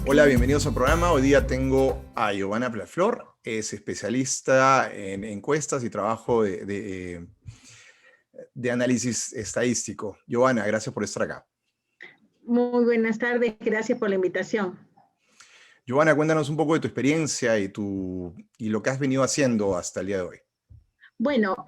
Hola, bienvenidos al programa. Hoy día tengo a Giovanna Plaflor, es especialista en encuestas y trabajo de análisis estadístico. Giovanna, gracias por estar acá. Muy buenas tardes, gracias por la invitación. Giovanna, cuéntanos un poco de tu experiencia y lo que has venido haciendo hasta el día de hoy. Bueno,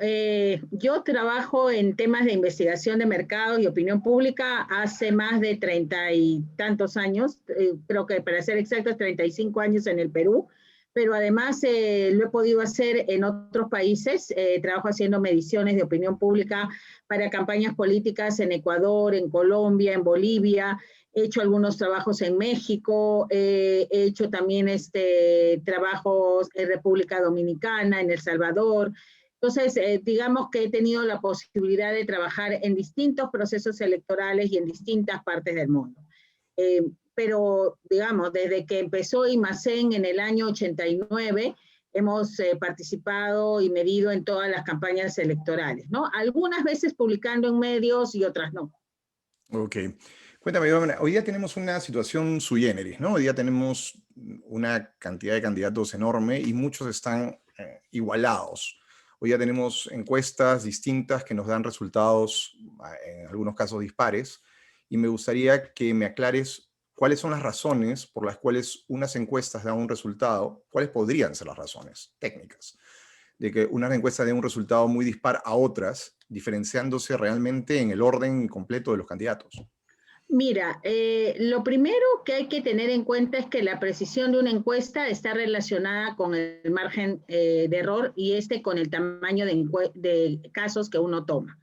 yo trabajo en temas de investigación de mercados y opinión pública hace más de 30 y tantos años, creo que para ser exactos 35 años en el Perú, pero además lo he podido hacer en otros países. Trabajo haciendo mediciones de opinión pública para campañas políticas en Ecuador, en Colombia, en Bolivia. He hecho algunos trabajos en México, he hecho también trabajos en República Dominicana, en El Salvador. Entonces, digamos que he tenido la posibilidad de trabajar en distintos procesos electorales y en distintas partes del mundo. Pero, digamos, desde que empezó IMACEN en el año 89, hemos participado y medido en todas las campañas electorales, ¿no? Algunas veces publicando en medios y otras no. Ok. Cuéntame, Giovanna, hoy día tenemos una situación sui generis, ¿no? Hoy día tenemos una cantidad de candidatos enorme y muchos están igualados. Hoy ya tenemos encuestas distintas que nos dan resultados, en algunos casos dispares, y me gustaría que me aclares cuáles son las razones por las cuales unas encuestas dan un resultado, cuáles podrían ser las razones técnicas de que unas encuestas den un resultado muy dispar a otras, diferenciándose realmente en el orden completo de los candidatos. Mira, lo primero que hay que tener en cuenta es que la precisión de una encuesta está relacionada con el margen de error y con el tamaño de casos que uno toma.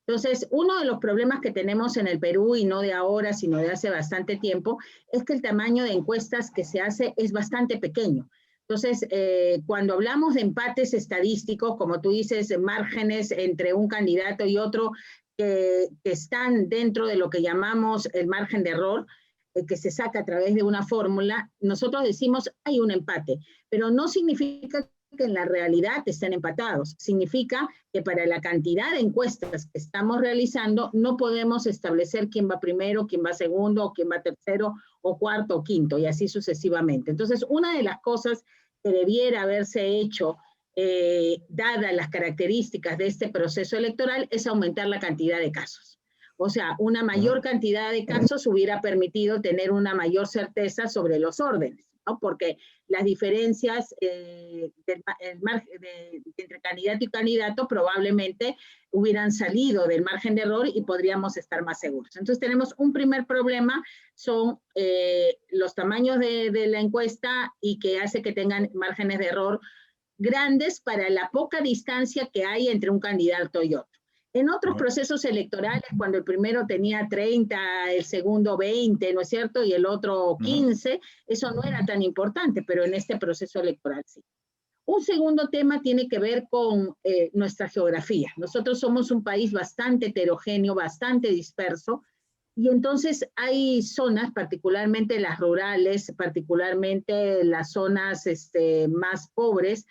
Entonces, uno de los problemas que tenemos en el Perú, y no de ahora, sino de hace bastante tiempo, es que el tamaño de encuestas que se hace es bastante pequeño. Entonces, cuando hablamos de empates estadísticos, como tú dices, márgenes entre un candidato y otro, que están dentro de lo que llamamos el margen de error, que se saca a través de una fórmula, nosotros decimos hay un empate, pero no significa que en la realidad estén empatados. Significa que para la cantidad de encuestas que estamos realizando no podemos establecer quién va primero, quién va segundo, o quién va tercero, o cuarto, o quinto, y así sucesivamente. Entonces, una de las cosas que debiera haberse hecho dadas las características de este proceso electoral, es aumentar la cantidad de casos. O sea, una mayor cantidad de casos hubiera permitido tener una mayor certeza sobre los órdenes, ¿no? Porque las diferencias entre candidato y candidato probablemente hubieran salido del margen de error y podríamos estar más seguros. Entonces tenemos un primer problema, son los tamaños de la encuesta y que hace que tengan márgenes de error grandes para la poca distancia que hay entre un candidato y otro. En otros procesos electorales, cuando el primero tenía 30, el segundo 20, ¿no es cierto? Y el otro 15, eso no era tan importante, pero en este proceso electoral sí. Un segundo tema tiene que ver con nuestra geografía. Nosotros somos un país bastante heterogéneo, bastante disperso, y entonces hay zonas, particularmente las rurales, particularmente las zonas más pobres,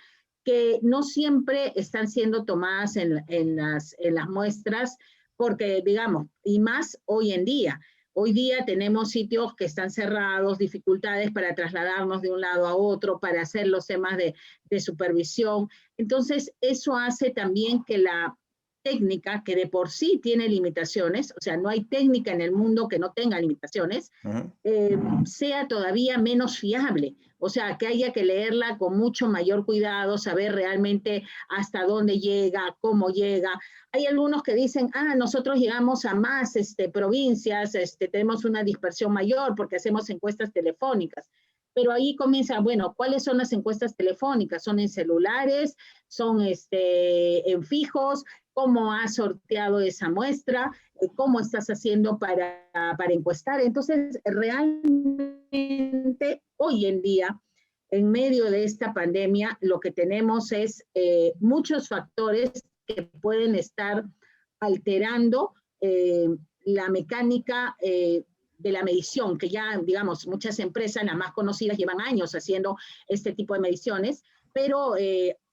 que no siempre están siendo tomadas en las muestras, porque, digamos, y más hoy en día. Hoy día tenemos sitios que están cerrados, dificultades para trasladarnos de un lado a otro, para hacer los temas de supervisión. Entonces, eso hace también que la técnica, que de por sí tiene limitaciones, o sea, no hay técnica en el mundo que no tenga limitaciones, sea todavía menos fiable. O sea, que haya que leerla con mucho mayor cuidado, saber realmente hasta dónde llega, cómo llega. Hay algunos que dicen, nosotros llegamos a más provincias, tenemos una dispersión mayor porque hacemos encuestas telefónicas. Pero ahí comienza, bueno, ¿cuáles son las encuestas telefónicas? ¿Son en celulares? ¿Son en fijos? ¿Cómo has sorteado esa muestra? ¿Cómo estás haciendo para encuestar? Entonces, realmente, hoy en día, en medio de esta pandemia, lo que tenemos es muchos factores que pueden estar alterando la mecánica de la medición, que ya, digamos, muchas empresas, las más conocidas, llevan años haciendo este tipo de mediciones, pero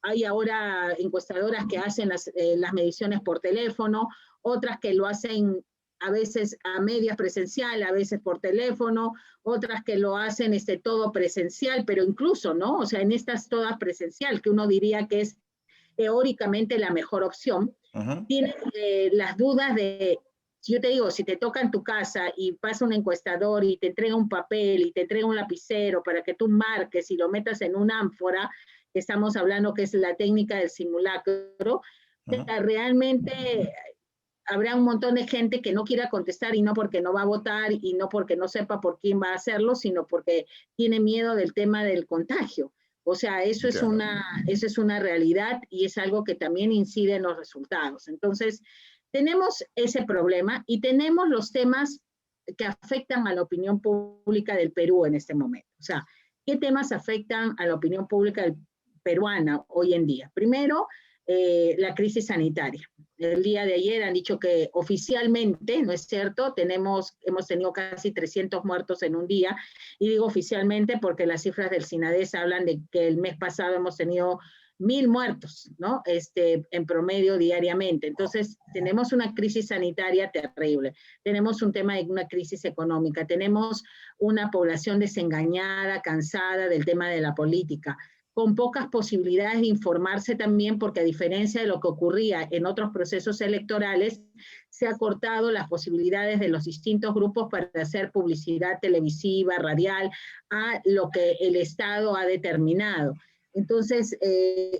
hay ahora encuestadoras que hacen las mediciones por teléfono, otras que lo hacen a veces a medias presencial, a veces por teléfono, otras que lo hacen todo presencial, pero incluso, ¿no? O sea, en estas todas presencial, que uno diría que es teóricamente la mejor opción, tienes las dudas de, si yo te digo, si te toca en tu casa y pasa un encuestador y te entrega un papel y te entrega un lapicero para que tú marques y lo metas en una ánfora, que estamos hablando que es la técnica del simulacro, realmente habrá un montón de gente que no quiera contestar y no porque no va a votar y no porque no sepa por quién va a hacerlo, sino porque tiene miedo del tema del contagio. O sea, eso es una realidad y es algo que también incide en los resultados. Entonces, tenemos ese problema y tenemos los temas que afectan a la opinión pública del Perú en este momento. O sea, ¿qué temas afectan a la opinión pública peruana hoy en día? Primero, la crisis sanitaria. El día de ayer han dicho que oficialmente, ¿no es cierto?, hemos tenido casi 300 muertos en un día, y digo oficialmente porque las cifras del SINADES hablan de que el mes pasado hemos tenido 1.000 muertos, ¿no? En promedio diariamente. Entonces, tenemos una crisis sanitaria terrible, tenemos un tema de una crisis económica, tenemos una población desengañada, cansada del tema de la política, con pocas posibilidades de informarse también, porque a diferencia de lo que ocurría en otros procesos electorales, se ha cortado las posibilidades de los distintos grupos para hacer publicidad televisiva, radial, a lo que el Estado ha determinado. Entonces,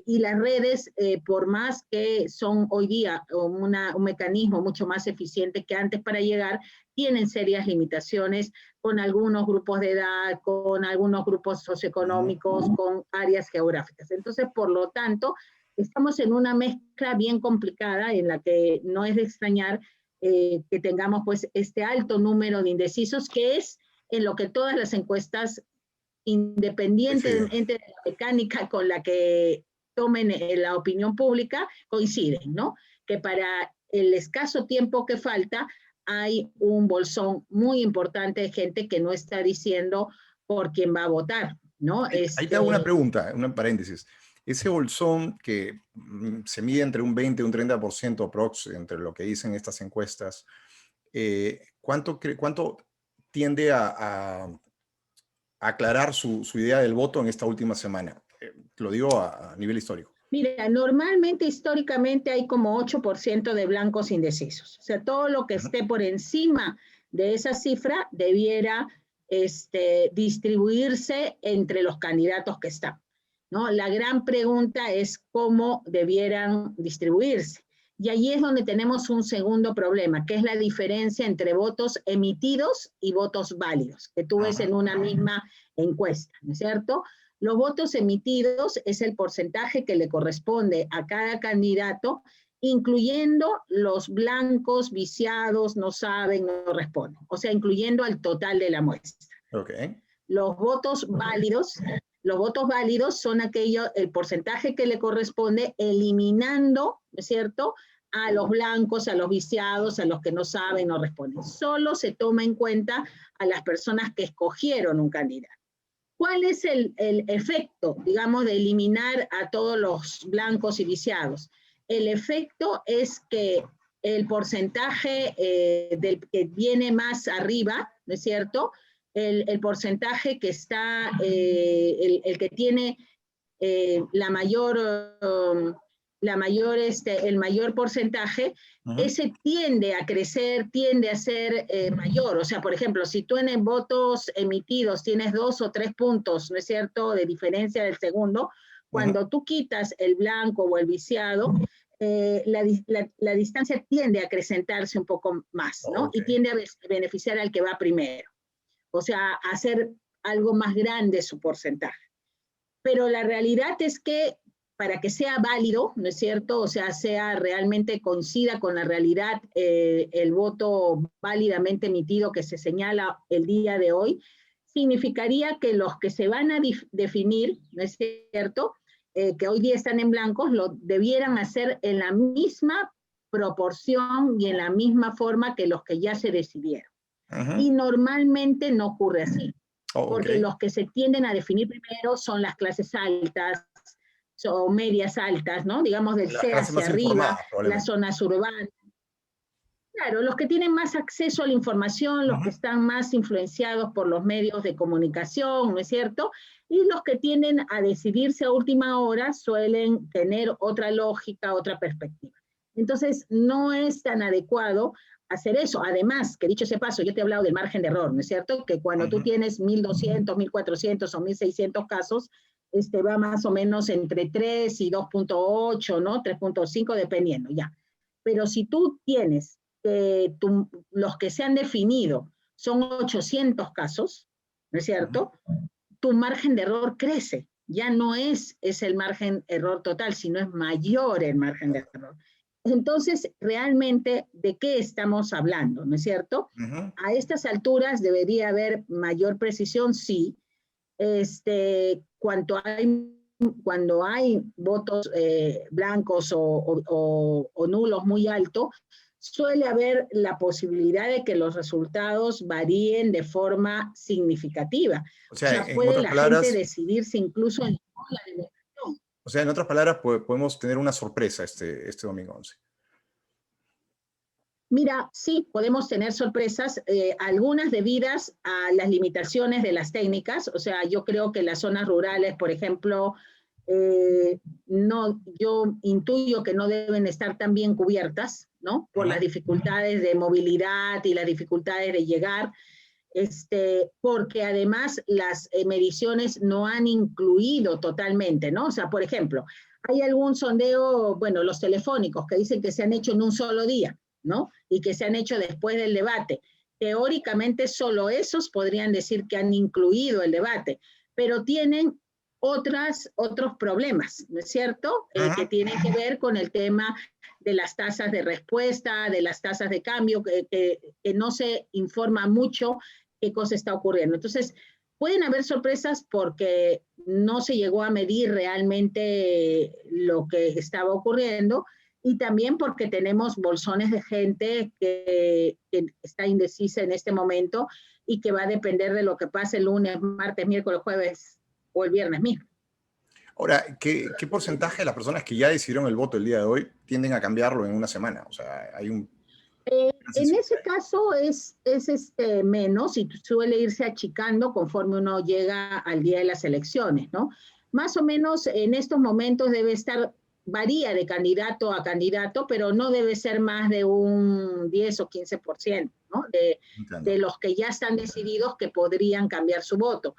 y las redes, por más que son hoy día un mecanismo mucho más eficiente que antes para llegar, tienen serias limitaciones con algunos grupos de edad, con algunos grupos socioeconómicos, con áreas geográficas. Entonces, por lo tanto, estamos en una mezcla bien complicada en la que no es de extrañar que tengamos pues este alto número de indecisos, que es en lo que todas las encuestas, independientemente de la mecánica con la que tomen la opinión pública, coinciden, ¿no? Que para el escaso tiempo que falta hay un bolsón muy importante de gente que no está diciendo por quién va a votar, ¿no? Ahí te hago una pregunta, un paréntesis. Ese bolsón que se mide entre un 20 y un 30% aprox, entre lo que dicen estas encuestas, ¿cuánto tiende a aclarar su idea del voto en esta última semana? Lo digo a nivel histórico. Mira, normalmente, históricamente, hay como 8% de blancos indecisos. O sea, todo lo que esté por encima de esa cifra debiera distribuirse entre los candidatos que están, ¿no? La gran pregunta es cómo debieran distribuirse. Y allí es donde tenemos un segundo problema, que es la diferencia entre votos emitidos y votos válidos, que tú ves en una misma encuesta, ¿no es cierto? Los votos emitidos es el porcentaje que le corresponde a cada candidato, incluyendo los blancos, viciados, no saben, no responden. O sea, incluyendo al total de la muestra. Okay. Los votos válidos son el porcentaje que le corresponde eliminando, ¿no es cierto?, a los blancos, a los viciados, a los que no saben, no responden. Solo se toma en cuenta a las personas que escogieron un candidato. ¿Cuál es el efecto, digamos, de eliminar a todos los blancos y viciados? El efecto es que el porcentaje del que viene más arriba, ¿no es cierto?, el porcentaje que está, el que tiene el mayor porcentaje, ese tiende a crecer, tiende a ser mayor. O sea, por ejemplo, si tú en votos emitidos tienes 2 o 3 puntos, ¿no es cierto?, de diferencia del segundo, cuando tú quitas el blanco o el viciado, la distancia tiende a acrecentarse un poco más, ¿no? Y tiende a beneficiar al que va primero. O sea, hacer algo más grande su porcentaje. Pero la realidad es que para que sea válido, ¿no es cierto?, o sea, realmente coincida con la realidad el voto válidamente emitido que se señala el día de hoy, significaría que los que se van a definir, ¿no es cierto?, que hoy día están en blancos, lo debieran hacer en la misma proporción y en la misma forma que los que ya se decidieron. Y normalmente no ocurre así, porque los que se tienden a definir primero son las clases altas o medias altas, ¿no? Digamos del C hacia arriba, las zonas urbanas. Claro, los que tienen más acceso a la información, los que están más influenciados por los medios de comunicación, ¿no es cierto? Y los que tienden a decidirse a última hora suelen tener otra lógica, otra perspectiva. Entonces, no es tan adecuado hacer eso. Además, que dicho ese paso, yo te he hablado del margen de error, ¿no es cierto? Que cuando tú tienes 1.200, 1.400 o 1.600 casos, va más o menos entre 3 y 2.8, ¿no? 3.5, dependiendo, ya. Pero si tú tienes los que se han definido son 800 casos, ¿no es cierto? Tu margen de error crece. Ya no es el margen error total, sino es mayor el margen de error. Entonces, realmente, ¿de qué estamos hablando? ¿No es cierto? A estas alturas debería haber mayor precisión, sí. Cuando hay votos blancos o nulos muy altos, suele haber la posibilidad de que los resultados varíen de forma significativa. O sea, en puede otras la gente palabras, decidirse incluso en la devolución. o sea, en otras palabras, podemos tener una sorpresa este domingo 11. Mira, sí, podemos tener sorpresas, algunas debidas a las limitaciones de las técnicas. O sea, yo creo que las zonas rurales, por ejemplo, yo intuyo que no deben estar tan bien cubiertas, ¿no? Por las dificultades de movilidad y las dificultades de llegar, porque además las mediciones no han incluido totalmente, ¿no? O sea, por ejemplo, hay algún sondeo, bueno, los telefónicos que dicen que se han hecho en un solo día, ¿no? Y que se han hecho después del debate. Teóricamente solo esos podrían decir que han incluido el debate, pero tienen otros problemas, ¿no es cierto? Que tienen que ver con el tema de las tasas de respuesta, de las tasas de cambio, que no se informa mucho qué cosa está ocurriendo. Entonces, pueden haber sorpresas porque no se llegó a medir realmente lo que estaba ocurriendo, y también porque tenemos bolsones de gente que está indecisa en este momento y que va a depender de lo que pase el lunes, martes, miércoles, jueves o el viernes mismo. Ahora, ¿qué porcentaje de las personas que ya decidieron el voto el día de hoy tienden a cambiarlo en una semana? O sea, hay un... En ese caso es menos y suele irse achicando conforme uno llega al día de las elecciones, ¿no? Más o menos en estos momentos debe estar, varía de candidato a candidato, pero no debe ser más de un 10 o 15%, ¿no? De los que ya están decididos que podrían cambiar su voto.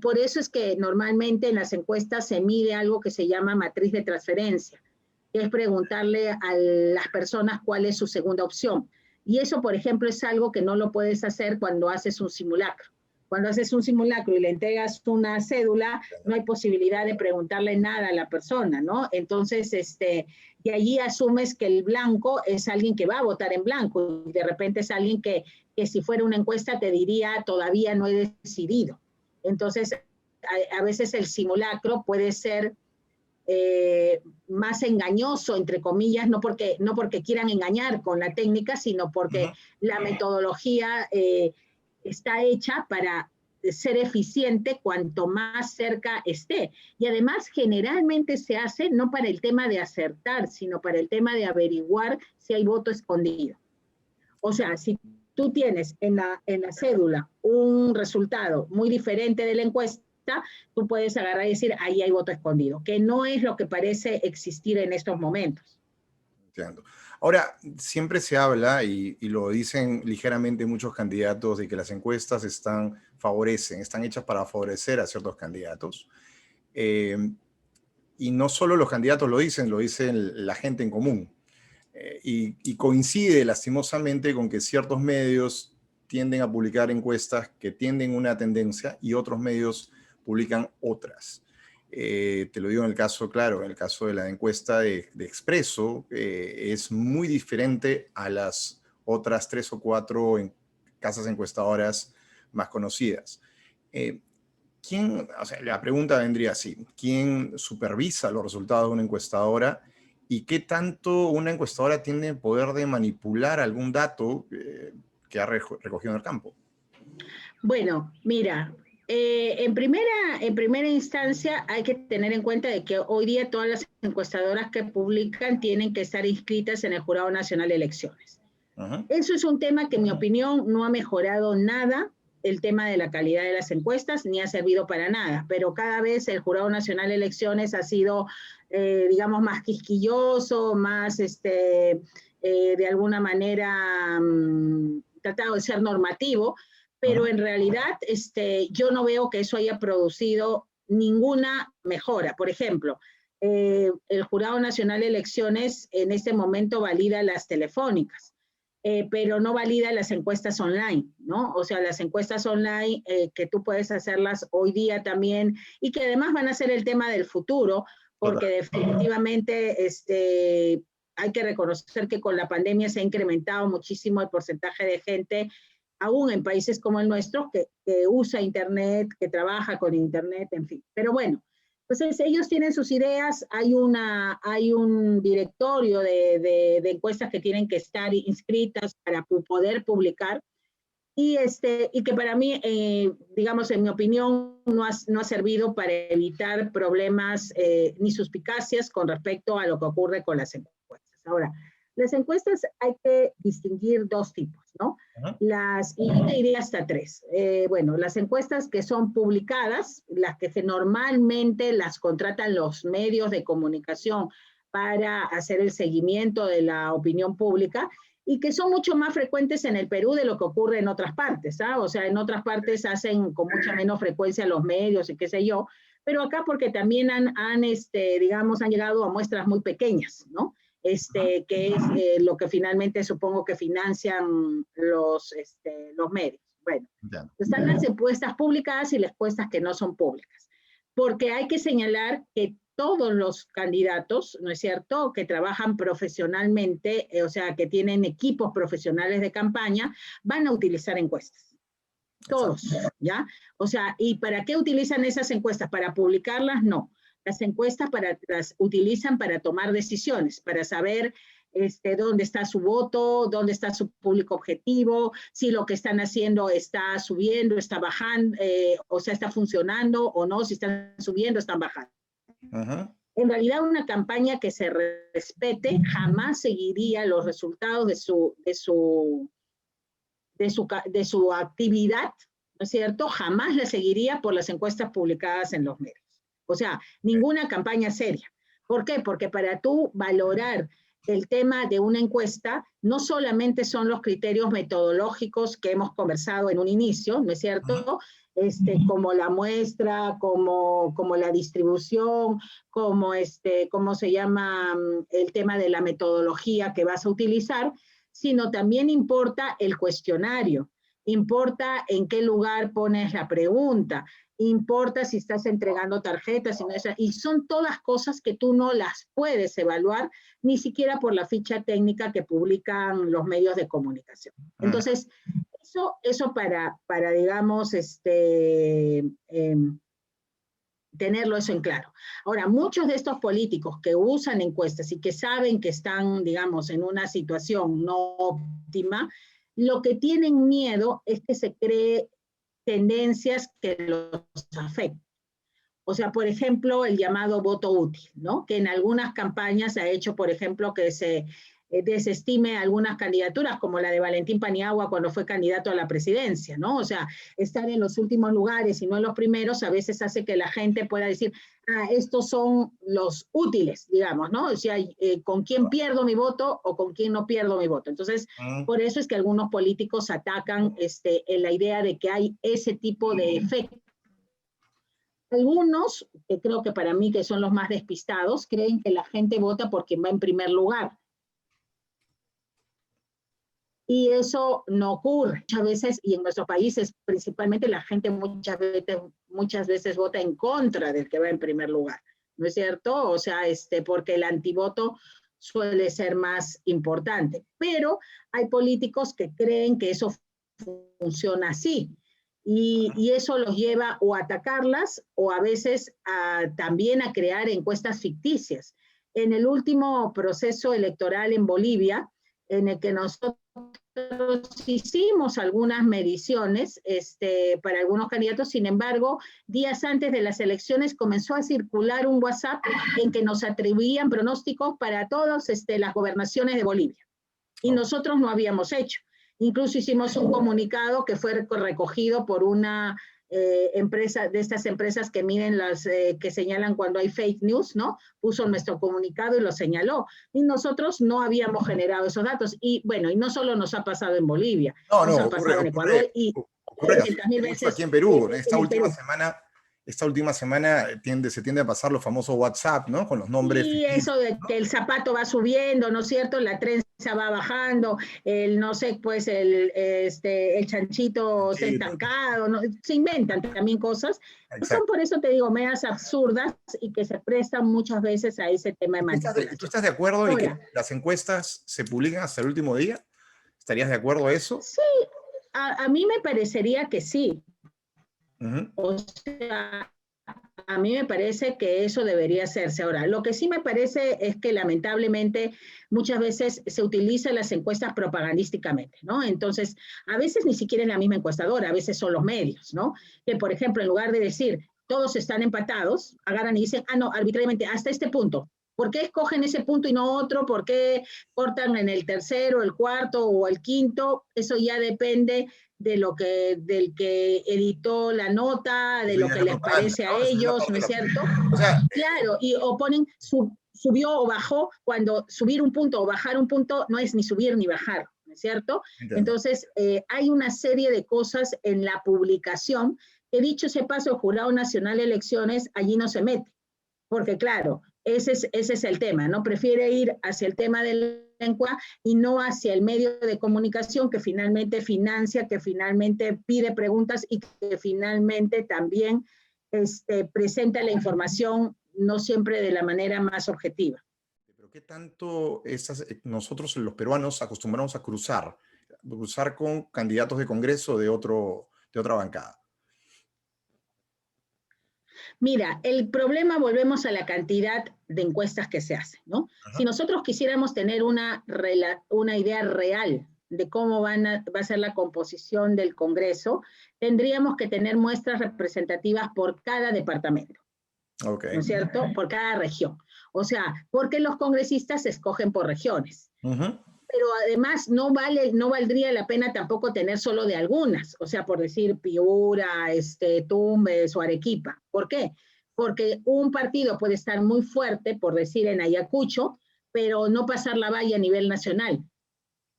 Por eso es que normalmente en las encuestas se mide algo que se llama matriz de transferencia, que es preguntarle a las personas cuál es su segunda opción. Y eso, por ejemplo, es algo que no lo puedes hacer cuando haces un simulacro. Cuando haces un simulacro y le entregas una cédula, no hay posibilidad de preguntarle nada a la persona, ¿no? Entonces, de allí asumes que el blanco es alguien que va a votar en blanco, y de repente es alguien que si fuera una encuesta te diría todavía no he decidido. Entonces, a veces el simulacro puede ser más engañoso, entre comillas, no porque quieran engañar con la técnica, sino porque la metodología está hecha para ser eficiente cuanto más cerca esté. Y además generalmente se hace no para el tema de acertar, sino para el tema de averiguar si hay voto escondido. O sea, si tú tienes en la cédula un resultado muy diferente de la encuesta, tú puedes agarrar y decir, ahí hay voto escondido, que no es lo que parece existir en estos momentos. Entiendo. Ahora, siempre se habla, y lo dicen ligeramente muchos candidatos, de que las encuestas están hechas para favorecer a ciertos candidatos. Y no solo los candidatos lo dicen la gente en común. Y coincide lastimosamente con que ciertos medios tienden a publicar encuestas que tienden una tendencia y otros medios publican otras. Te lo digo en el caso, claro, en el caso de la encuesta de Expreso, es muy diferente a las otras 3 o 4 casas encuestadoras más conocidas. O sea, la pregunta vendría así: ¿quién supervisa los resultados de una encuestadora? ¿Y qué tanto una encuestadora tiene el poder de manipular algún dato que ha recogido en el campo? Bueno, mira, en primera instancia hay que tener en cuenta de que hoy día todas las encuestadoras que publican tienen que estar inscritas en el Jurado Nacional de Elecciones. Ajá. Eso es un tema que, en mi opinión, no ha mejorado nada el tema de la calidad de las encuestas, ni ha servido para nada, pero cada vez el Jurado Nacional de Elecciones ha sido, digamos, más quisquilloso, más, de alguna manera, tratado de ser normativo, pero en realidad yo no veo que eso haya producido ninguna mejora. Por ejemplo, el Jurado Nacional de Elecciones en este momento valida las telefónicas, pero no valida las encuestas online, ¿no? O sea, las encuestas online que tú puedes hacerlas hoy día también y que además van a ser el tema del futuro, porque definitivamente hay que reconocer que con la pandemia se ha incrementado muchísimo el porcentaje de gente, aún en países como el nuestro, que usa Internet, que trabaja con Internet, en fin. Pero bueno, entonces ellos tienen sus ideas, hay un directorio de encuestas que tienen que estar inscritas para poder publicar y que para mí, digamos, en mi opinión, no ha servido para evitar problemas ni suspicacias con respecto a lo que ocurre con las encuestas. Ahora, las encuestas hay que distinguir dos tipos, ¿no? Y yo te diría hasta tres. Bueno, las encuestas que son publicadas, las que normalmente las contratan los medios de comunicación para hacer el seguimiento de la opinión pública y que son mucho más frecuentes en el Perú de lo que ocurre en otras partes, ¿sabes? O sea, en otras partes hacen con mucha menos frecuencia los medios y qué sé yo, pero acá porque también digamos, han llegado a muestras muy pequeñas, ¿no? Que es lo que finalmente supongo que financian los medios. Bueno, están las encuestas publicadas y las encuestas que no son públicas, porque hay que señalar que todos los candidatos, ¿no es cierto?, que trabajan profesionalmente, o sea, que tienen equipos profesionales de campaña, van a utilizar encuestas. Todos, ¿ya? O sea, ¿y para qué utilizan esas encuestas? ¿Para publicarlas? No. Las encuestas las utilizan para tomar decisiones, para saber dónde está su voto, dónde está su público objetivo, si lo que están haciendo está subiendo, está bajando, o sea, está funcionando o no, si están subiendo, están bajando. En realidad, una campaña que se respete jamás seguiría los resultados de su actividad, ¿no es cierto? Jamás la seguiría por las encuestas publicadas en los medios. O sea, ninguna campaña seria. ¿Por qué? Porque para tú valorar el tema de una encuesta, no solamente son los criterios metodológicos que hemos conversado en un inicio, ¿no es cierto? Como la muestra, como la distribución, como ¿cómo se llama? El tema de la metodología que vas a utilizar, sino también importa el cuestionario, importa en qué lugar pones la pregunta, importa si estás entregando tarjetas, y son todas cosas que tú no las puedes evaluar ni siquiera por la ficha técnica que publican los medios de comunicación. Entonces, eso para digamos, tenerlo eso en claro. Ahora, muchos de estos políticos que usan encuestas y que saben que están, digamos, en una situación no óptima, lo que tienen miedo es que se cree tendencias que los afecten. O sea, por ejemplo, el llamado voto útil, ¿no? Que en algunas campañas se ha hecho, por ejemplo, que se desestime algunas candidaturas, como la de Valentín Paniagua cuando fue candidato a la presidencia, ¿no? O sea, estar en los últimos lugares y no en los primeros a veces hace que la gente pueda decir, estos son los útiles, digamos, ¿no? O sea, ¿con quién pierdo mi voto o con quién no pierdo mi voto? Entonces, por eso es que algunos políticos atacan en la idea de que hay ese tipo de efecto. Algunos, que creo que para mí que son los más despistados, creen que la gente vota por quien va en primer lugar. Y eso no ocurre. Muchas veces, y en nuestros países principalmente, la gente muchas veces vota en contra del que va en primer lugar, ¿no es cierto? O sea, porque el antivoto suele ser más importante. Pero hay políticos que creen que eso funciona así. Y eso los lleva o a atacarlas o a veces también a crear encuestas ficticias. En el último proceso electoral en Bolivia, en el que nosotros hicimos algunas mediciones para algunos candidatos, sin embargo, días antes de las elecciones comenzó a circular un WhatsApp en que nos atribuían pronósticos para todas las gobernaciones de Bolivia. y nosotros no habíamos hecho. Incluso hicimos un comunicado que fue recogido por una empresa, de estas empresas que miden que señalan cuando hay fake news, ¿no? Puso nuestro comunicado y lo señaló. Y nosotros no habíamos generado esos datos. Y bueno, y no solo nos ha pasado en Bolivia, No, nos no, ha pasado en Ecuador y ocurre 300.000 mucho aquí veces en Perú. en Perú. Esta última semana se tiende a pasar los famosos WhatsApp, ¿no? Con los nombres Y ficticios, eso de ¿no? que el zapato va subiendo, ¿no es cierto? La trenza va bajando, no sé, pues el chanchito se ha Sí, estancado, ¿no? Se inventan también cosas que son, exacto. por eso te digo, medias absurdas y que se prestan muchas veces a ese tema de ¿Tú manipulación. estás de acuerdo en que Ahora, las encuestas se publican hasta el último día? ¿Estarías de acuerdo a eso? sí, a mí me parecería que sí. Ujú. O sea, a mí me parece que eso debería hacerse. Ahora, lo que sí me parece es que lamentablemente muchas veces se utilizan las encuestas propagandísticamente, ¿no? Entonces, a veces ni siquiera es la misma encuestadora, a veces son los medios, ¿no? Que, por ejemplo, en lugar de decir todos están empatados, agarran y dicen, ah, no, arbitrariamente, hasta este punto. ¿Por qué escogen ese punto y no otro? ¿Por qué cortan en el tercero, el cuarto o el quinto? Eso ya depende del que editó la nota, de Eso lo ya es que la les propaganda, parece a ¿no? Esa es la ellos, parte ¿no de es la cierto? propaganda. O sea, Claro, y o ponen subió o bajó, cuando subir un punto o bajar un punto no es ni subir ni bajar, ¿no es cierto? entiendo. Entonces, hay una serie de cosas en la publicación que, dicho ese paso, el Jurado Nacional de Elecciones allí no se mete, porque claro, ese es el tema, ¿no? Prefiere ir hacia el tema del lengua y no hacia el medio de comunicación que finalmente financia, que finalmente pide preguntas y que finalmente también presenta la información no siempre de la manera más objetiva. Pero ¿qué tanto nosotros los peruanos acostumbramos a cruzar con candidatos de Congreso de otra bancada? Mira, el problema, volvemos a la cantidad de encuestas que se hacen, ¿no? Si Ajá. nosotros quisiéramos tener una idea real de cómo va a ser la composición del Congreso, tendríamos que tener muestras representativas por cada departamento, Ok. ¿no es cierto? Por cada región. O sea, porque los congresistas se escogen por regiones. Ujú. Pero además no valdría la pena tampoco tener solo de algunas, o sea, por decir Piura, Tumbes o Arequipa. ¿Por qué? Porque un partido puede estar muy fuerte, por decir en Ayacucho, pero no pasar la valla a nivel nacional.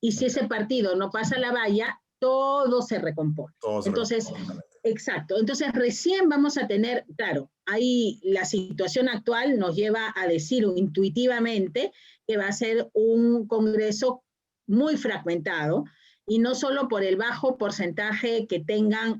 Y si ese partido no pasa la valla, todo se recompone. Todo se recoge, Entonces, exactamente. exacto. Entonces, recién vamos a tener, claro, ahí la situación actual nos lleva a decir intuitivamente que va a ser un Congreso muy fragmentado, y no solo por el bajo porcentaje que tengan,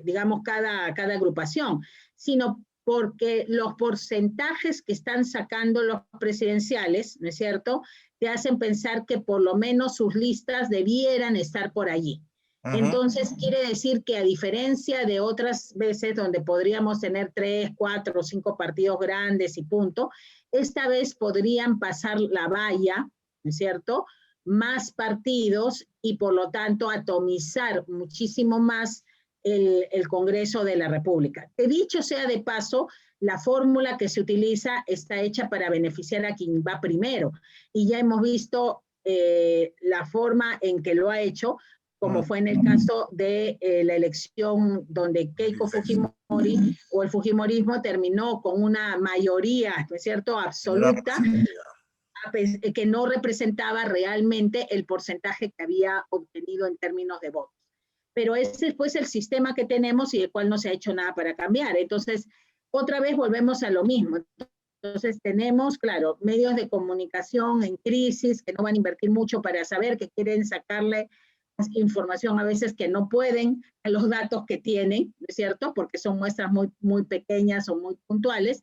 digamos, cada agrupación, sino porque los porcentajes que están sacando los presidenciales, ¿no es cierto?, te hacen pensar que por lo menos sus listas debieran estar por allí. Ujú. Entonces, quiere decir que, a diferencia de otras veces donde podríamos tener 3, 4 o 5 partidos grandes y punto, esta vez podrían pasar la valla, ¿no es cierto?, más partidos, y por lo tanto atomizar muchísimo más el Congreso de la República. Que, dicho sea de paso, la fórmula que se utiliza está hecha para beneficiar a quien va primero, y ya hemos visto la forma en que lo ha hecho, como fue en el caso de la elección donde Keiko 16. Fujimori o el Fujimorismo terminó con una mayoría, ¿no es cierto?, Que no era absoluta, representativa. que no representaba realmente el porcentaje que había obtenido en términos de votos. Pero ese es, pues, el sistema que tenemos y el cual no se ha hecho nada para cambiar. Entonces, otra vez volvemos a lo mismo. Entonces, tenemos, claro, medios de comunicación en crisis que no van a invertir mucho para saber, que quieren sacarle información a veces que no pueden a los datos que tienen, ¿no es cierto?, porque son muestras muy, muy pequeñas o muy puntuales.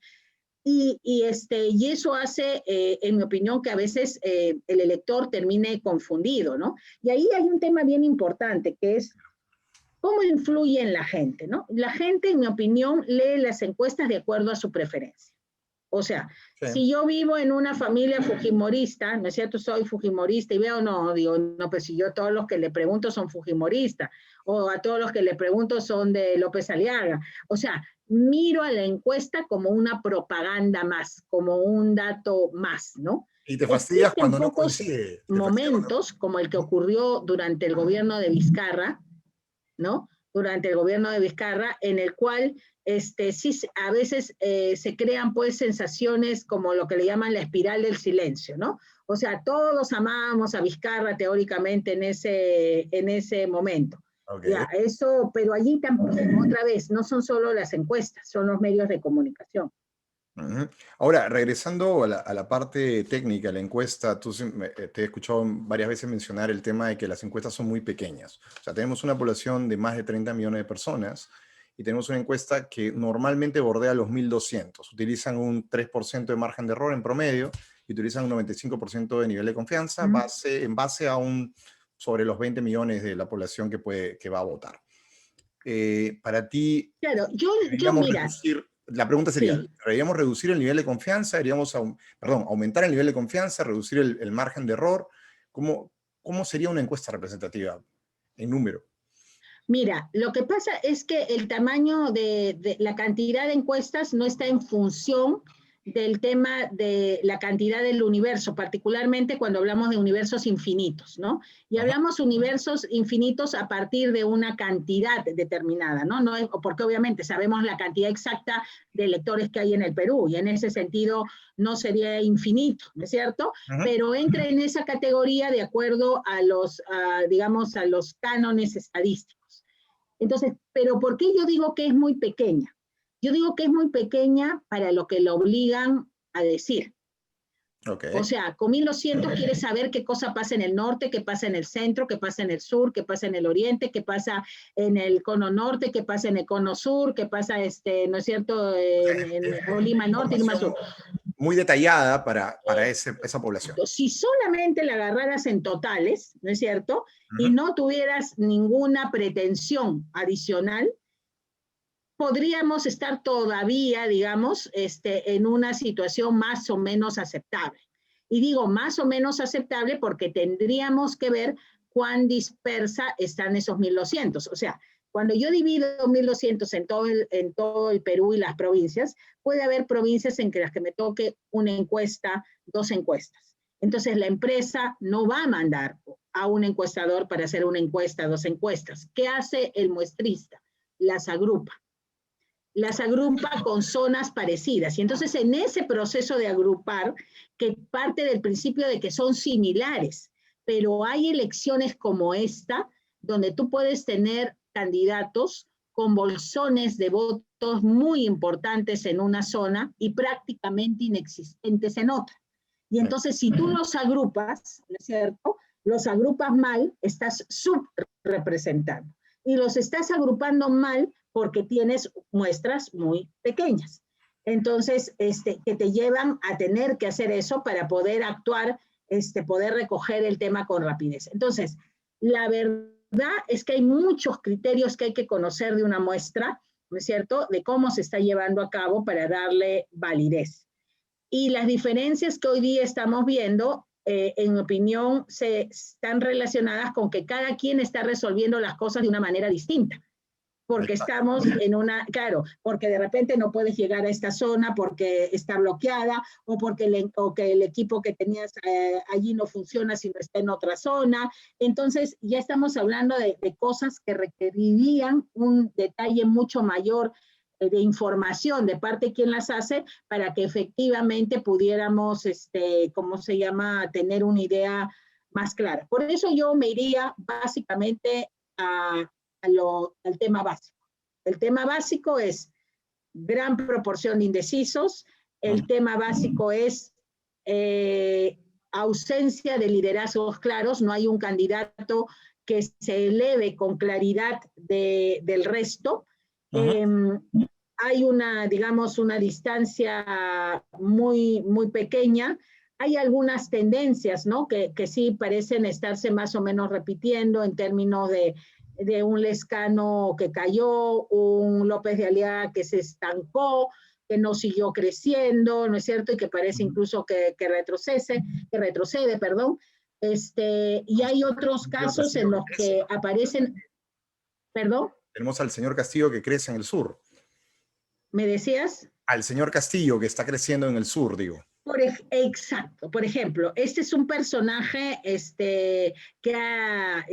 Y eso hace, en mi opinión, que a veces el elector termine confundido, ¿no? Y ahí hay un tema bien importante, que es cómo influye en la gente, ¿no? La gente, en mi opinión, lee las encuestas de acuerdo a su preferencia. O sea, Sí. si yo vivo en una familia fujimorista, ¿no es cierto?, soy fujimorista y veo, no, digo, no, pues si yo, todos los que le pregunto son fujimoristas, o a todos los que le pregunto son de López Aliaga. O sea, miro a la encuesta como una propaganda más, como un dato más, ¿no? Y te fastidias Existen cuando no pocos coincide. momentos como el que ocurrió durante el gobierno de Vizcarra, ¿no? Durante el gobierno de Vizcarra, en el cual sí, a veces se crean pues sensaciones como lo que le llaman la espiral del silencio, ¿no? O sea, todos amábamos a Vizcarra teóricamente en ese momento. Ya, Ok. eso, pero allí también, otra vez, no son solo las encuestas, son los medios de comunicación. Ujú. Ahora, regresando a la parte técnica, la encuesta, te he escuchado varias veces mencionar el tema de que las encuestas son muy pequeñas. O sea, tenemos una población de más de 30 millones de personas y tenemos una encuesta que normalmente bordea los 1.200. Utilizan un 3% de margen de error en promedio y utilizan un 95% de nivel de confianza en base a sobre los 20 millones de la población que va a votar. Para ti, Claro, yo deberíamos mira, reducir, la pregunta sería, sí. ¿deberíamos reducir el nivel de confianza? ¿Deberíamos, perdón, aumentar el nivel de confianza, reducir el margen de error? ¿Cómo sería una encuesta representativa en número? Mira, lo que pasa es que el tamaño de la cantidad de encuestas no está en función del tema de la cantidad del universo, particularmente cuando hablamos de universos infinitos, ¿no? Y Ajá. hablamos universos infinitos a partir de una cantidad determinada, ¿no? No es, porque obviamente sabemos la cantidad exacta de electores que hay en el Perú y en ese sentido no sería infinito, ¿no es cierto? Ajá. Pero entra en esa categoría de acuerdo digamos, a los cánones estadísticos. Entonces, ¿pero por qué yo digo que es muy pequeña? Yo digo que es muy pequeña para lo que lo obligan a decir. Ok. O sea, con 1.200 quiere saber qué cosa pasa en el norte, qué pasa en el centro, qué pasa en el sur, qué pasa en el oriente, qué pasa en el cono norte, qué pasa en el cono sur, qué pasa, ¿no es cierto?, en Lima Norte y Lima Sur. Información muy detallada para esa población. Si solamente la agarraras en totales, ¿no es cierto?, y Ujú. no tuvieras ninguna pretensión adicional, podríamos estar todavía, digamos, en una situación más o menos aceptable. Y digo más o menos aceptable porque tendríamos que ver cuán dispersa están esos 1.200. O sea, cuando yo divido 1.200 en todo el Perú y las provincias, puede haber provincias en las que me toque una encuesta, dos encuestas. Entonces la empresa no va a mandar a un encuestador para hacer una encuesta, dos encuestas. ¿Qué hace el muestrista? Las agrupa con zonas parecidas. Y entonces en ese proceso de agrupar, que parte del principio de que son similares, pero hay elecciones como esta, donde tú puedes tener candidatos con bolsones de votos muy importantes en una zona y prácticamente inexistentes en otra. Y entonces si tú los agrupas, ¿no es cierto? Los agrupas mal, estás subrepresentando. Y los estás agrupando mal porque tienes muestras muy pequeñas. Entonces, que te llevan a tener que hacer eso para poder actuar, poder recoger el tema con rapidez. Entonces, la verdad es que hay muchos criterios que hay que conocer de una muestra, ¿no es cierto?, de cómo se está llevando a cabo para darle validez. Y las diferencias que hoy día estamos viendo, en mi opinión, se están relacionadas con que cada quien está resolviendo las cosas de una manera distinta porque estamos en claro, porque de repente no puedes llegar a esta zona porque está bloqueada o porque que el equipo que tenías allí no funciona si no está en otra zona. Entonces ya estamos hablando de cosas que requerirían un detalle mucho mayor de información de parte de quien las hace para que efectivamente pudiéramos, ¿cómo se llama?, tener una idea más clara. Por eso yo me iría básicamente al tema básico. El tema básico es gran proporción de indecisos, el tema básico es ausencia de liderazgos claros, no hay un candidato que se eleve con claridad del resto. Hay digamos, una distancia muy, muy pequeña. Hay algunas tendencias, ¿no?, que sí parecen estarse más o menos repitiendo en términos de un Lescano que cayó, un López de Aliaga que se estancó, que no siguió creciendo, ¿no es cierto? Y que parece incluso que retrocede, perdón. Y hay otros casos en los que aparecen, perdón, Tenemos al señor Castillo que crece en el sur. ¿me decías? Al señor Castillo que está creciendo en el sur, digo. Exacto. Por ejemplo, este es un personaje que ha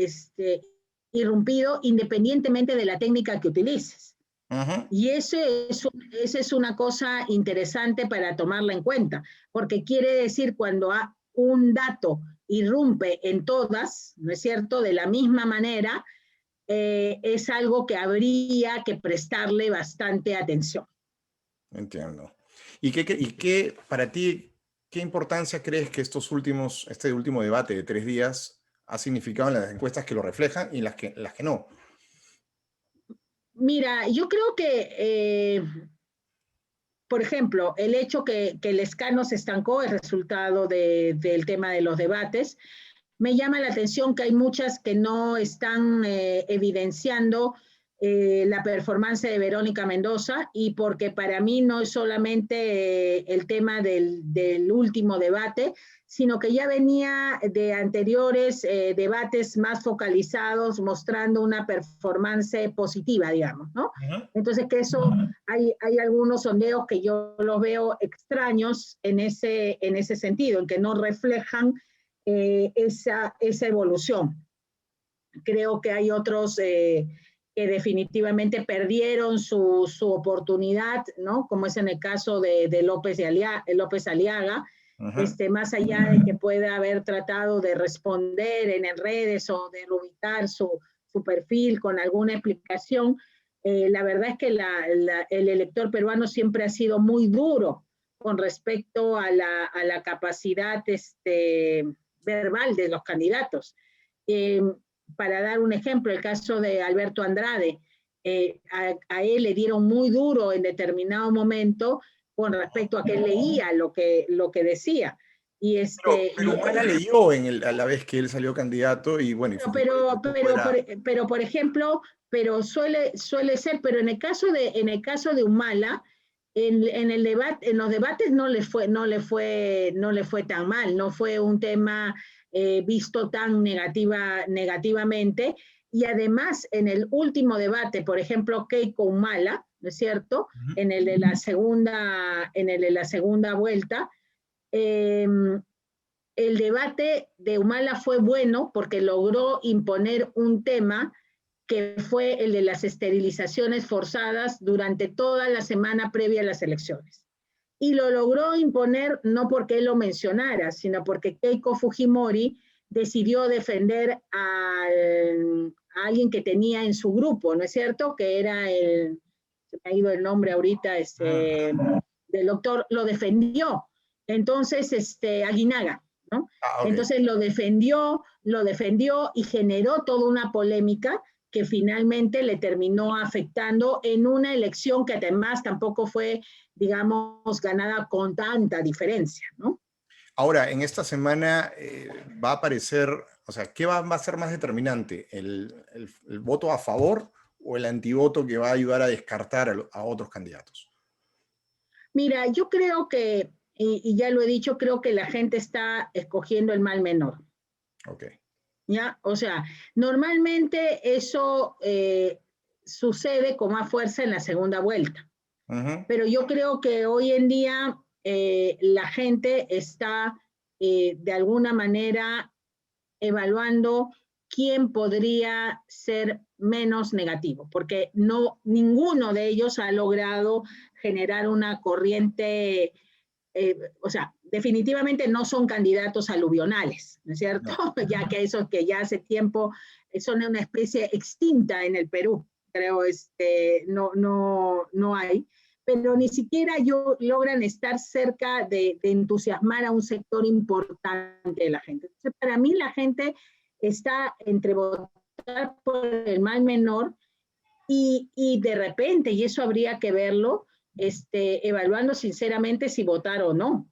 irrumpido independientemente de la técnica que utilices. Ujú. Y ese es una cosa interesante para tomarla en cuenta, porque quiere decir cuando un dato irrumpe en todas, ¿no es cierto?, de la misma manera, es algo que habría que prestarle bastante atención. Entiendo. Para ti, qué importancia crees que este último debate de 3 días ha significado en las encuestas que lo reflejan y las que no? Mira, yo creo que por ejemplo, el hecho que el escano se estancó es resultado del tema de los debates. Me llama la atención que hay muchas que no están evidenciando la performance de Verónica Mendoza y porque para mí no es solamente el tema del último debate, sino que ya venía de anteriores debates más focalizados mostrando una performance positiva, digamos, ¿no? Ujú. Entonces que eso, hay algunos sondeos que yo los veo extraños en ese sentido, en que no reflejan esa evolución. Creo que hay otros que definitivamente perdieron su oportunidad, ¿no? Como es en el caso de López Aliaga, Ujú. más allá de que pueda haber tratado de responder en redes o de reubicar su perfil con alguna explicación, la verdad es que el elector peruano siempre ha sido muy duro con respecto a la capacidad verbal de los candidatos. Eh, para dar un ejemplo, el caso de Alberto Andrade, a él le dieron muy duro en determinado momento con respecto a que él leía lo que decía. Y Pero Humala leyó a la vez que él salió candidato y bueno, y Fujimori tampoco era. pero por ejemplo, pero suele ser, pero en el caso de Humala, en el debate, en los debates no le fue tan mal, no fue un tema visto tan negativamente. Y además, en el último debate, por ejemplo, Keiko Humala, ¿no es cierto? Ujú. En el de la segunda vuelta, eh, el debate de Humala fue bueno porque logró imponer un tema que fue el de las esterilizaciones forzadas durante toda la semana previa a las elecciones. Y lo logró imponer no porque él lo mencionara, sino porque Keiko Fujimori decidió defender a alguien que tenía en su grupo, ¿no es cierto? Que era se me ha ido el nombre ahorita, del doctor, lo defendió. Entonces, Aguinaga, ¿no? Ok. Entonces lo defendió y generó toda una polémica que finalmente le terminó afectando en una elección que además tampoco fue, digamos, ganada con tanta diferencia, ¿no? Ahora, en esta semana va a aparecer, o sea, ¿qué va a ser más determinante? ¿El voto a favor o el antivoto que va a ayudar a descartar a otros candidatos? Mira, yo creo que, y ya lo he dicho, creo que la gente está escogiendo el mal menor. Ok. ¿Ya? O sea, normalmente eso sucede con más fuerza en la segunda vuelta, Ujú. pero yo creo que hoy en día la gente está de alguna manera evaluando quién podría ser menos negativo, porque no ninguno de ellos ha logrado generar una corriente o sea, definitivamente no son candidatos aluvionales, ¿no es cierto? No. Ya que esos que ya hace tiempo son una especie extinta en el Perú, creo, no hay, pero ni siquiera logran estar cerca de entusiasmar a un sector importante de la gente. Entonces, para mí la gente está entre votar por el mal menor y de repente, y eso habría que verlo, evaluando sinceramente si votar o no.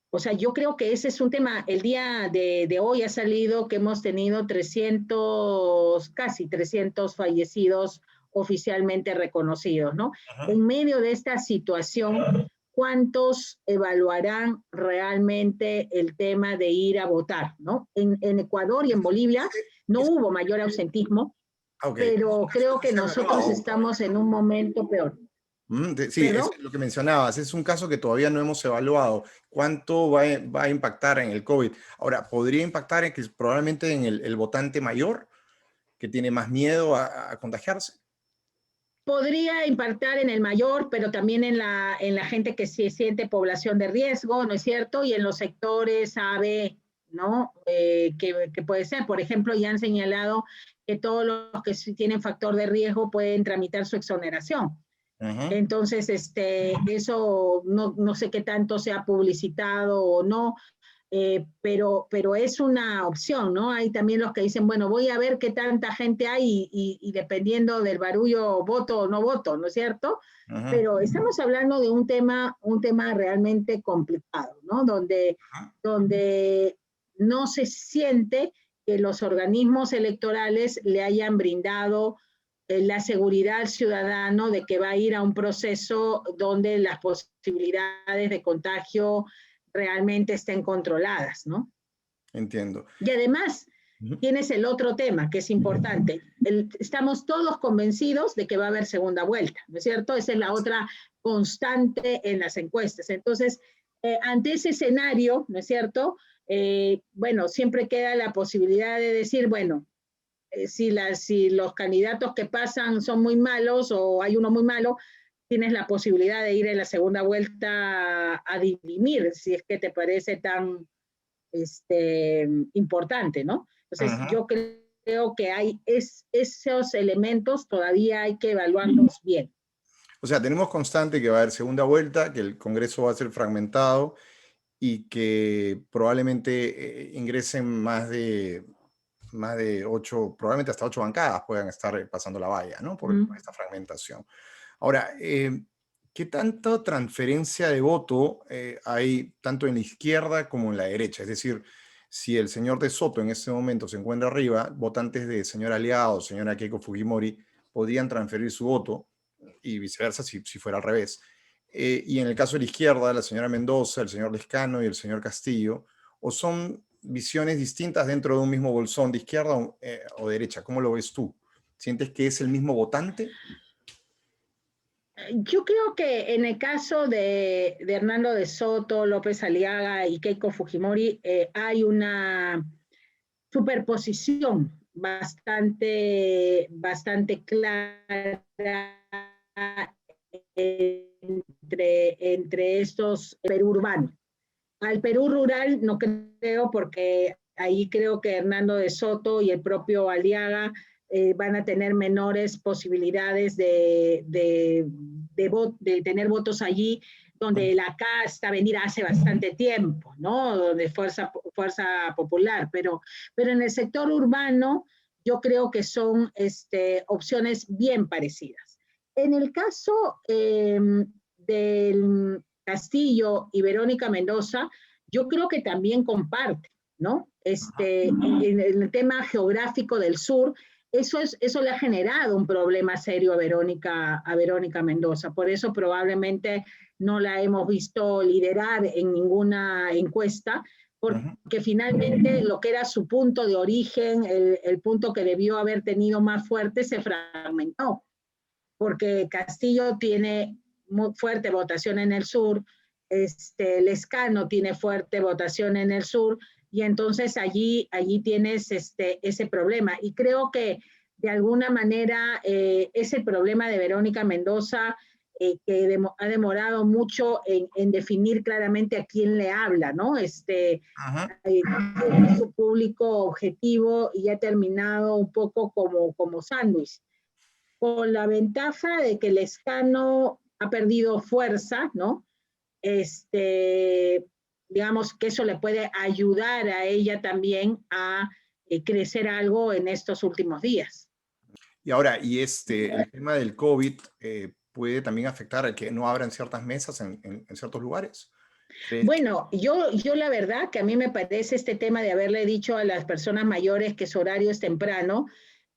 O sea, yo creo que ese es un tema, el día de hoy ha salido que hemos tenido 300, casi 300 fallecidos oficialmente reconocidos, ¿no? Ajá. En medio de esta situación, ¿cuántos evaluarán realmente el tema de ir a votar, ¿no? En Ecuador y en Bolivia no Ese- hubo mayor ausentismo, ok, ese pero caso creo no que se ha nosotros evaluado. estamos en un momento peor. Sí, ¿Perdón? es lo que mencionabas, es un caso que todavía no hemos evaluado. ¿Cuánto va a impactar en el COVID? Ahora, ¿podría impactar en que probablemente en el votante mayor, que tiene más miedo a contagiarse? Podría impactar en el mayor, pero también en la gente que se siente población de riesgo, ¿no es cierto? Y en los sectores A, B, ¿no? Que puede ser. Por ejemplo, ya han señalado que todos los que sí tienen factor de riesgo pueden tramitar su exoneración. Ujú. Entonces, eso no sé qué tanto se ha publicitado o no, pero es una opción, ¿no? Hay también los que dicen, bueno, voy a ver qué tanta gente hay y dependiendo del barullo voto o no voto, ¿no es cierto? Ujú. Pero estamos hablando de un tema realmente complicado, ¿no? Donde no se siente que los organismos electorales le hayan brindado la seguridad al ciudadano de que va a ir a un proceso donde las posibilidades de contagio realmente estén controladas, ¿no? Entiendo. Y además, Ujú. tienes el otro tema que es importante. Estamos todos convencidos de que va a haber segunda vuelta, ¿no es cierto? Esa es la otra constante en las encuestas. Entonces, ante ese escenario, ¿no es cierto? Bueno, siempre queda la posibilidad de decir, bueno, si los candidatos que pasan son muy malos o hay uno muy malo, tienes la posibilidad de ir en la segunda vuelta a dirimir, si es que te parece tan importante, ¿no? Entonces, Ujú. yo creo que esos elementos todavía hay que evaluarlos bien. O sea, tenemos constante que va a haber segunda vuelta, que el Congreso va a ser fragmentado y que probablemente ingresen más de 8, probablemente hasta 8 bancadas puedan estar pasando la valla, ¿no? Por esta fragmentación. Ahora, ¿qué tanta transferencia de voto hay tanto en la izquierda como en la derecha? Es decir, si el señor de Soto en este momento se encuentra arriba, votantes de señor Aliado, señora Keiko Fujimori, podrían transferir su voto y viceversa si fuera al revés. Y en el caso de la izquierda, la señora Mendoza, el señor Lescano y el señor Castillo, o son visiones distintas dentro de un mismo bolsón de izquierda o derecha. ¿Cómo lo ves tú? ¿Sientes que es el mismo votante? Yo creo que en el caso de Hernando de Soto, López Aliaga y Keiko Fujimori, hay una superposición bastante clara entre estos Perú urbano. Al Perú rural no creo porque ahí creo que Hernando de Soto y el propio Aliaga van a tener menores posibilidades de tener votos allí donde la casta venir hace bastante tiempo, ¿no? Donde fuerza popular, pero en el sector urbano yo creo que son opciones bien parecidas. En el caso del Castillo y Verónica Mendoza, yo creo que también comparte, ¿no? En el tema geográfico del sur, eso le ha generado un problema serio a Verónica Mendoza. Por eso probablemente no la hemos visto liderar en ninguna encuesta, porque finalmente lo que era su punto de origen, el punto que debió haber tenido más fuerte, se fragmentó, porque Castillo tiene muy fuerte votación en el sur, Lescano tiene fuerte votación en el sur, y entonces allí tienes ese problema. Y creo que de alguna manera ese problema de Verónica Mendoza, ha demorado mucho en definir claramente a quién le habla, ¿no? Ajá. Su público objetivo y ha terminado un poco como sándwich, con la ventaja de que Lescano ha perdido fuerza, ¿no? Digamos que eso le puede ayudar a ella también a crecer algo en estos últimos días. Y ahora, el tema del COVID puede también afectar a que no abran ciertas mesas en ciertos lugares. ¿Crees que? Bueno, yo la verdad que a mí me parece este tema de haberle dicho a las personas mayores que su horario es temprano,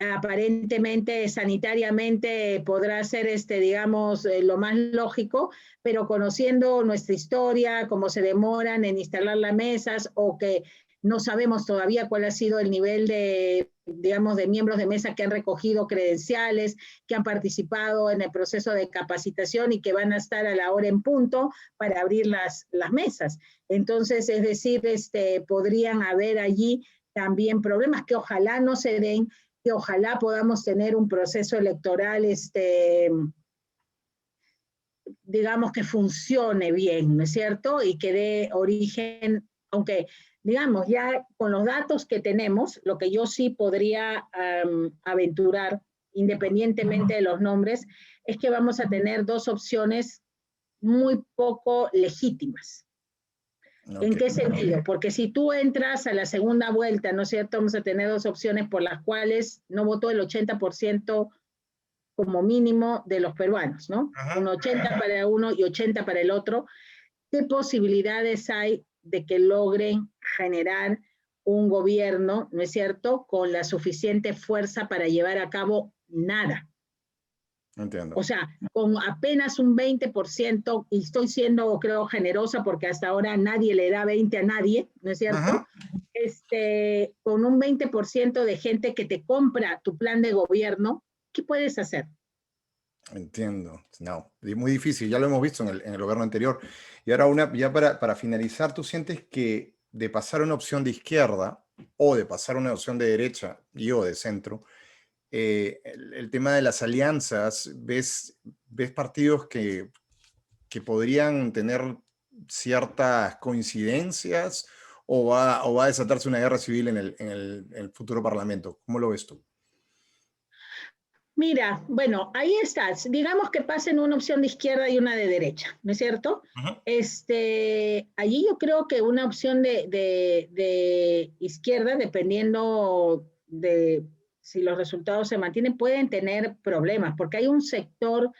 aparentemente sanitariamente podrá ser digamos, lo más lógico, pero conociendo nuestra historia, cómo se demoran en instalar las mesas o que no sabemos todavía cuál ha sido el nivel de, digamos, de miembros de mesa que han recogido credenciales, que han participado en el proceso de capacitación y que van a estar a la hora en punto para abrir las mesas. Entonces, es decir, podrían haber allí también problemas que ojalá no se den, que ojalá podamos tener un proceso electoral, digamos, que funcione bien, ¿no es cierto? Y que dé origen, aunque, digamos, ya con los datos que tenemos, lo que yo sí podría aventurar, independientemente de los nombres, es que vamos a tener dos opciones muy poco legítimas. Okay. ¿En qué sentido? Porque si tú entras a la segunda vuelta, ¿no es cierto? Vamos a tener dos opciones por las cuales no votó el 80% como mínimo de los peruanos, ¿no? Un 80 para uno y 80 para el otro. ¿Qué posibilidades hay de que logren generar un gobierno, ¿no es cierto?, con la suficiente fuerza para llevar a cabo nada? Entiendo. O sea, con apenas un 20%, y estoy siendo, creo, generosa porque hasta ahora nadie le da 20 a nadie, ¿no es cierto? Con un 20% de gente que te compra tu plan de gobierno, ¿qué puedes hacer? Entiendo. No, muy difícil. Ya lo hemos visto en el gobierno anterior. Y ahora, ya para finalizar, ¿tú sientes que de pasar una opción de izquierda o de pasar una opción de derecha y o de centro, el tema de las alianzas, ves partidos que podrían tener ciertas coincidencias o va a desatarse una guerra civil en el futuro parlamento? ¿Cómo lo ves tú? Mira, bueno, ahí estás. Digamos que pasen una opción de izquierda y una de derecha, ¿no es cierto? Allí yo creo que una opción de izquierda, dependiendo de si los resultados se mantienen, pueden tener problemas, porque hay un sector,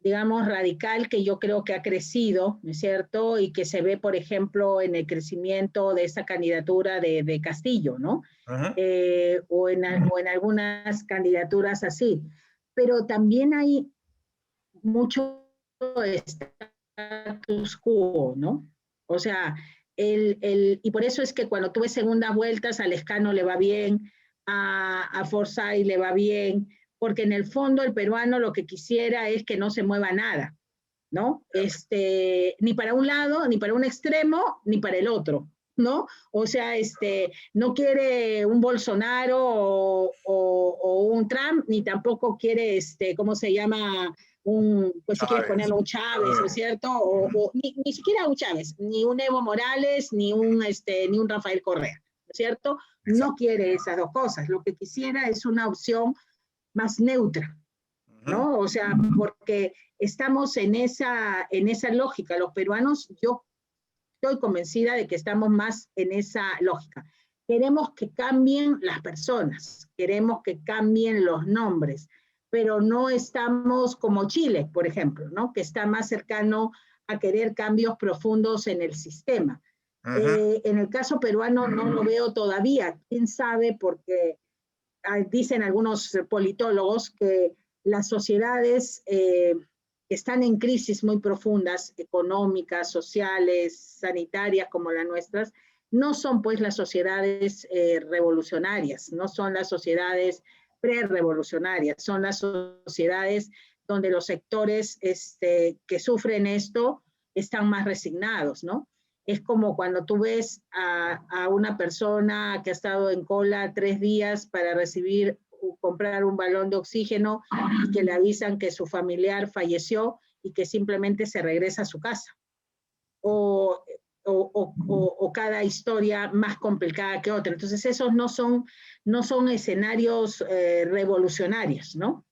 digamos, radical que yo creo que ha crecido, ¿no es cierto? Y que se ve, por ejemplo, en el crecimiento de esta candidatura de Castillo, ¿no? O en algunas candidaturas así. Pero también hay mucho status quo, ¿no? O sea, y por eso es que cuando tú ves segundas vueltas, a Lescano le va bien, a Forsyth le va bien, porque en el fondo el peruano lo que quisiera es que no se mueva nada, ¿no? Ni para un lado, ni para un extremo, ni para el otro, ¿no? O sea, no quiere un Bolsonaro o un Trump, ni tampoco quiere, ¿cómo se llama? Pues si quieres ponerlo un Chávez, ¿no es cierto? Ni siquiera un Chávez, ni un Evo Morales, ni un Rafael Correa, ¿no es cierto? No quiere esas dos cosas. Lo que quisiera es una opción más neutra, ¿no? O sea, porque estamos en esa lógica. Los peruanos, yo estoy convencida de que estamos más en esa lógica. Queremos que cambien las personas, queremos que cambien los nombres, pero no estamos como Chile, por ejemplo, ¿no? Que está más cercano a querer cambios profundos en el sistema. En el caso peruano no lo veo todavía, quién sabe, porque dicen algunos politólogos que las sociedades están en crisis muy profundas, económicas, sociales, sanitarias como las nuestras, no son pues las sociedades revolucionarias, no son las sociedades pre-revolucionarias, son las sociedades donde los sectores que sufren esto están más resignados, ¿no? Es como cuando tú ves a una persona que ha estado en cola 3 días para comprar un balón de oxígeno y que le avisan que su familiar falleció y que simplemente se regresa a su casa. O cada historia más complicada que otra. Entonces esos no son escenarios revolucionarios, ¿no?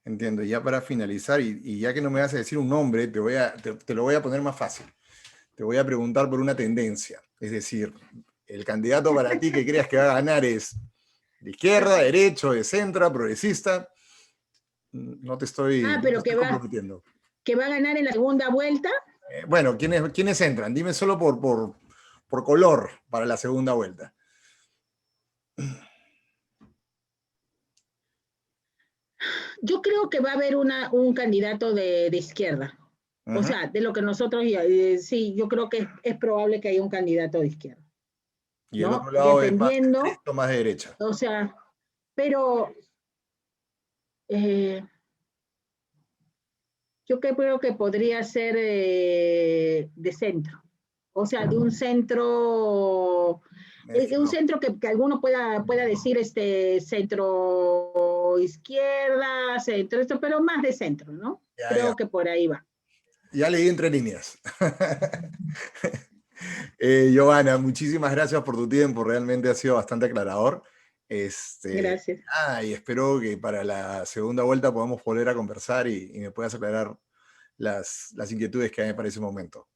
Entiendo. Y ya para finalizar, y ya que no me vas a decir un nombre, te lo voy a poner más fácil. Te voy a preguntar por una tendencia. Es decir, el candidato para ti que creas que va a ganar es de izquierda, derecho, de centro, progresista. No te estoy comprometiendo. ¿Que va a ganar en la segunda vuelta? Bueno, ¿quiénes entran? Dime solo por color para la segunda vuelta. Yo creo que va a haber un candidato de izquierda. O sea, de lo que nosotros, sí, yo creo que es probable que haya un candidato de izquierda. Y el ¿no? otro lado es más Dependiendo, centrista, más de derecha. o sea, pero eh, yo creo que podría ser de centro, o sea, de un Mezclado. centro que alguno pueda decir centro izquierda, centro esto, pero más de centro, ¿no? Ya, ya. Creo que por ahí va. Ya leí entre líneas. Giovanna, muchísimas gracias por tu tiempo, realmente ha sido bastante aclarador. Gracias. Y espero que para la segunda vuelta podamos volver a conversar y me puedas aclarar las inquietudes que hay para ese momento.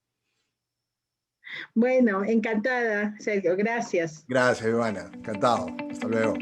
Bueno, encantada, Sergio, gracias. Gracias, Giovanna. Encantado. Hasta luego.